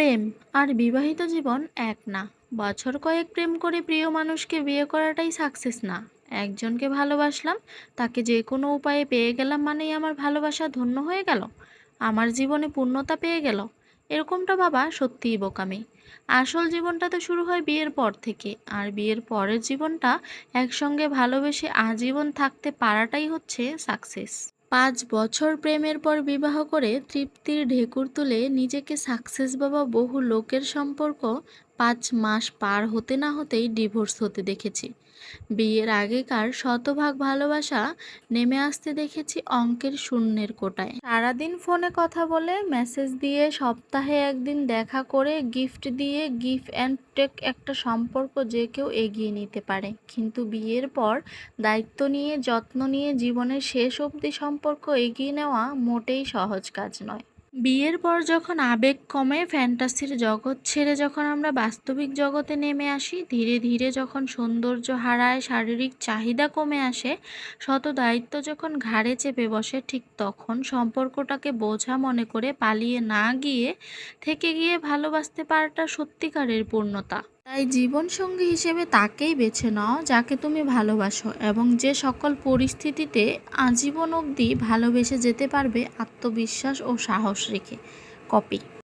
প্রেম আর বিবাহিত জীবন এক না। বছর কয়েক প্রেম করে প্রিয় মানুষকে বিয়ে করাটাই সাকসেস না। একজনকে ভালোবাসলাম, তাকে যে কোনো উপায়ে পেয়ে গেলাম মানেই আমার ভালোবাসা ধন্য হয়ে গেল, আমার জীবনে পূর্ণতা পেয়ে গেল। এরকমটা ভাবা সত্যিই বোকামি। আসল জীবনটা তো শুরু হয় বিয়ের পর থেকে, আর বিয়ের পরের জীবনটা একসঙ্গে ভালোবেসে আজীবন থাকতে পারাটাই হচ্ছে সাকসেস। 5 বছর প্রেমের পর বিবাহ করে তৃপ্তির ঢেকুর তুলে নিজেকে সাকসেস ভাবা বহু লোকের সম্পর্ক 5 মাস পার হতে না হতেই ডিভোর্স হতে দেখেছি। বিয়ের আগেকার শতভাগ ভালোবাসা নেমে আসতে দেখেছি অঙ্কের শূন্যের কোটায়। সারাদিন ফোনে কথা বলে, মেসেজ দিয়ে, সপ্তাহে একদিন দেখা করে, গিফট দিয়ে, গিভ অ্যান্ড টেক একটা সম্পর্ক যে কেউ এগিয়ে নিতে পারে, কিন্তু বিয়ের পর দায়িত্ব নিয়ে, যত্ন নিয়ে জীবনের শেষ অবধি সম্পর্ক এগিয়ে নেওয়া মোটেই সহজ কাজ নয়। বিয়ের পর যখন আবেগ কমে, ফ্যান্টাসির জগৎ ছেড়ে যখন আমরা বাস্তবিক জগতে নেমে আসি, ধীরে ধীরে যখন সৌন্দর্য হারায়, শারীরিক চাহিদা কমে আসে, শত দায়িত্ব যখন ঘাড়ে চেপে বসে, ঠিক তখন সম্পর্কটাকে বোঝা মনে করে পালিয়ে না গিয়ে থেকে গিয়ে ভালোবাসতে পারাটা সত্যিকারের পূর্ণতা। তাই জীবনসঙ্গী হিসেবে তাকেই বেছে নাও যাকে তুমি ভালোবাসো, এবং যে সকল পরিস্থিতিতে আজীবন অবধি ভালোবেসে যেতে পারবে আত্মবিশ্বাস ও সাহস রেখে। কপি।